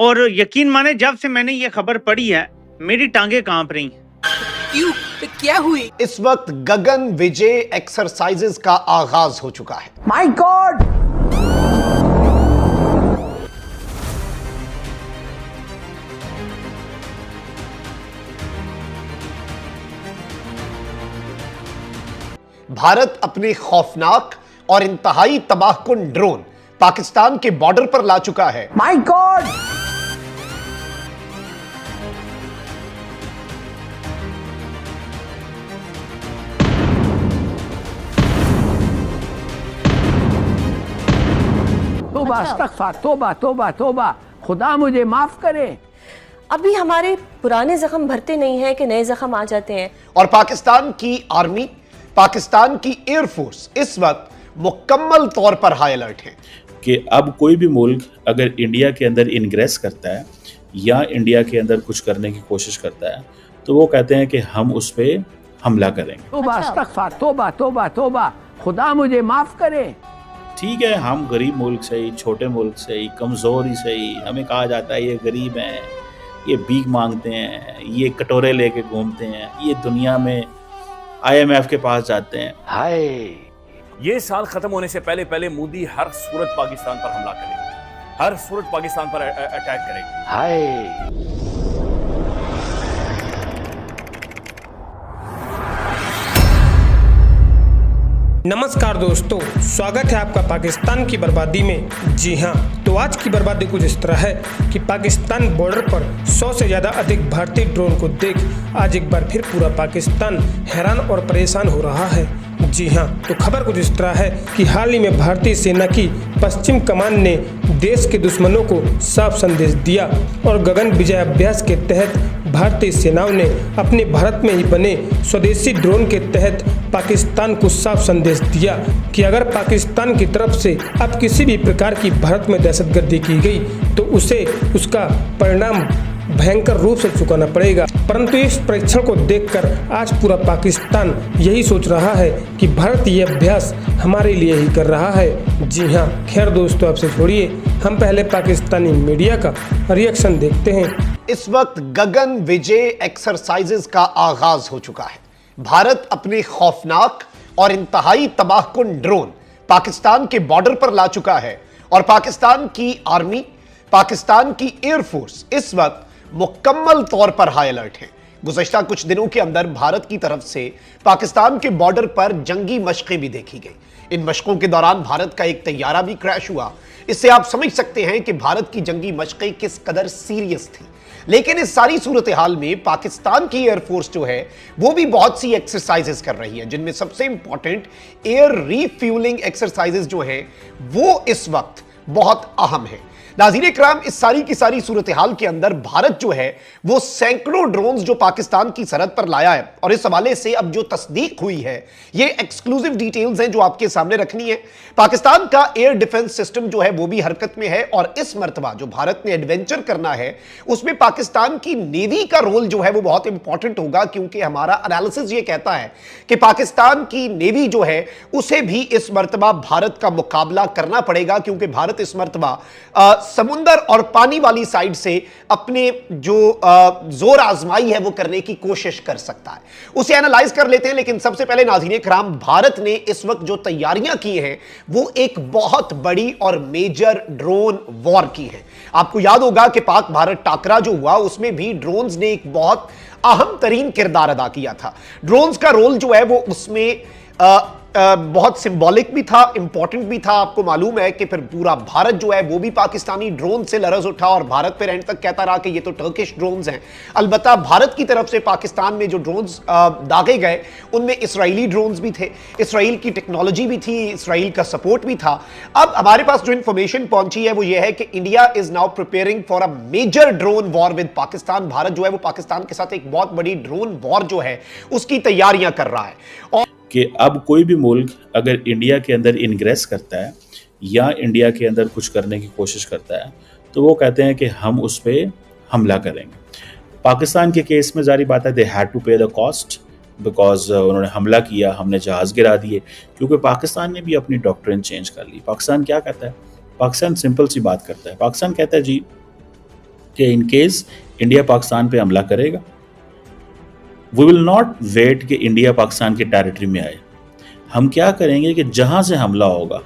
और यकीन माने जब से मैंने ये खबर पढ़ी है मेरी टांगे कांप रही हैं। क्यों? तो क्या हुई? इस वक्त गगन विजय एक्सरसाइजेस का आगाज हो चुका है। My God! भारत अपने खौफनाक और इंतहाई तबाहकुन ड्रोन पाकिस्तान के बॉर्डर पर ला चुका है। My God! तोबा अस्तगफिर, तोबा तोबा तोबा, खुदा मुझे माफ करे। अभी हमारे पुराने जख्म भरते नहीं हैं कि नए जख्म आ जाते हैं। और पाकिस्तान की आर्मी, पाकिस्तान की एयरफोर्स इस वक्त मुकम्मल तौर पर हाई अलर्ट है कि अब कोई भी मुल्क अगर इंडिया के अंदर इनग्रेस करता है या इंडिया के अंदर कुछ करने की कोशिश करता है तो वो कहते हैं कि हम उस पर हमला करेंगे। तोबा अस्तगफिर, तोबा तोबा तोबा, खुदा मुझे माफ करे। ठीक है, हम गरीब मुल्क से ही, छोटे मुल्क से ही, कमज़ोर ही से ही, हमें कहा जाता है ये गरीब हैं, ये भीख मांगते हैं, ये कटोरे लेके घूमते हैं, ये दुनिया में IMF के पास जाते हैं। हाय, ये साल खत्म होने से पहले पहले मोदी हर सूरत पाकिस्तान पर हमला करेगा, हर सूरत पाकिस्तान पर अटैक करेगा। हाय, नमस्कार दोस्तों, स्वागत है आपका पाकिस्तान की बर्बादी में। जी हाँ, तो आज की बर्बादी कुछ इस तरह है कि पाकिस्तान बॉर्डर पर 100 से ज़्यादा अधिक भारतीय ड्रोन को देख आज एक बार फिर पूरा पाकिस्तान हैरान और परेशान हो रहा है। जी हाँ, तो खबर कुछ इस तरह है कि हाल ही में भारतीय सेना की पश्चिम कमान ने देश के दुश्मनों को साफ संदेश दिया और गगन विजय अभ्यास के तहत भारतीय सेनाओं ने अपने भारत में ही बने स्वदेशी ड्रोन के तहत पाकिस्तान को साफ संदेश दिया कि अगर पाकिस्तान की तरफ से अब किसी भी प्रकार की भारत में दहशतगर्दी की गई तो उसे उसका परिणाम भयंकर रूप से चुकाना पड़ेगा। परंतु इस परीक्षण को देखकर आज पूरा पाकिस्तान यही सोच रहा है कि भारत ये अभ्यास हमारे लिए ही कर रहा है। जी हाँ, खैर दोस्तों, आपसे छोड़िए, हम पहले पाकिस्तानी मीडिया का रिएक्शन देखते हैं। इस वक्त गगन विजय एक्सरसाइजेस का आगाज हो चुका है। भारत अपने खौफनाक और इंतहाई तबाहकुन ड्रोन पाकिस्तान के बॉर्डर पर ला चुका है और पाकिस्तान की आर्मी, पाकिस्तान की एयरफोर्स इस वक्त मुकम्मल तौर पर हाई अलर्ट है। गुज़श्ता कुछ दिनों के अंदर भारत की तरफ से पाकिस्तान के बॉर्डर पर जंगी मशकें भी देखी गई। इन मशकों के दौरान भारत का एक तैयारा भी क्रैश हुआ। इससे आप समझ सकते हैं कि भारत की जंगी मशकें किस कदर सीरियस थी। लेकिन इस सारी सूरत हाल में पाकिस्तान की एयरफोर्स जो है वो भी बहुत सी एक्सरसाइजेस कर रही है, जिनमें सबसे इंपॉर्टेंट एयर रीफ्यूलिंग एक्सरसाइजेस जो है वो इस वक्त बहुत अहम है। नाज़रीन इकराम, इस सारी की सारी सूरत हाल के अंदर भारत जो है वो सैकड़ों ड्रोन्स जो पाकिस्तान की सरहद पर लाया है और इस हवाले से अब जो तस्दीक हुई है ये एक्सक्लूसिव डिटेल्स हैं जो आपके सामने रखनी है। पाकिस्तान का एयर डिफेंस सिस्टम जो है वो भी हरकत में है और इस मर्तबा जो भारत ने एडवेंचर करना है उसमें पाकिस्तान की नेवी का रोल जो है वो बहुत इंपॉर्टेंट होगा, क्योंकि हमारा एनालिसिस ये कहता है कि पाकिस्तान की नेवी जो है उसे भी इस मर्तबा भारत का मुकाबला करना पड़ेगा, क्योंकि भारत इस मर्तबा समुंदर और पानी वाली साइड से अपने जो जोर आजमाई है वो करने की कोशिश कर सकता है। उसे एनालाइज कर लेते हैं। लेकिन सबसे पहले नाज़रीन इकराम, भारत ने इस वक्त जो तैयारियां की हैं वो एक बहुत बड़ी और मेजर ड्रोन वॉर की है। आपको याद होगा कि पाक भारत टाकरा जो हुआ उसमें भी ड्रोन्स ने एक बहुत अहम तरीन किरदार अदा किया था। ड्रोन्स का रोल जो है वो उसमें बहुत सिंबॉलिक भी था, इंपॉर्टेंट भी था। आपको मालूम है कि फिर पूरा भारत जो है वो भी पाकिस्तानी ड्रोन से लरज उठा और भारत फिर एंड तक कहता रहा कि ये तो टर्किश ड्रोन्स हैं। अलबत्ता भारत की तरफ से पाकिस्तान में जो ड्रोन्स दागे गए उनमें इसराइली ड्रोन्स भी थे, इसराइल की टेक्नोलॉजी भी थी, इसराइल का सपोर्ट भी था। अब हमारे पास जो इंफॉर्मेशन पहुंची है वो ये है कि India is now preparing for a major drone war with Pakistan. Bharat जो है वो पाकिस्तान के साथ एक बहुत बड़ी ड्रोन वॉर जो है उसकी तैयारियां कर रहा है। और कि अब कोई भी मुल्क अगर इंडिया के अंदर इनग्रेस करता है या इंडिया के अंदर कुछ करने की कोशिश करता है तो वो कहते हैं कि हम उस पर हमला करेंगे। पाकिस्तान के केस में जारी बात है, दे हैड टू पे द कॉस्ट बिकॉज उन्होंने हमला किया, हमने जहाज़ गिरा दिए, क्योंकि पाकिस्तान ने भी अपनी डॉक्ट्रिन चेंज कर ली। पाकिस्तान क्या कहता है? पाकिस्तान सिंपल सी बात करता है। पाकिस्तान कहता है जी कि इन केस इंडिया पाकिस्तान पे हमला करेगा, वी विल नॉट वेट कि इंडिया पाकिस्तान के टेरिटरी में आए। हम क्या करेंगे कि जहां से हमला होगा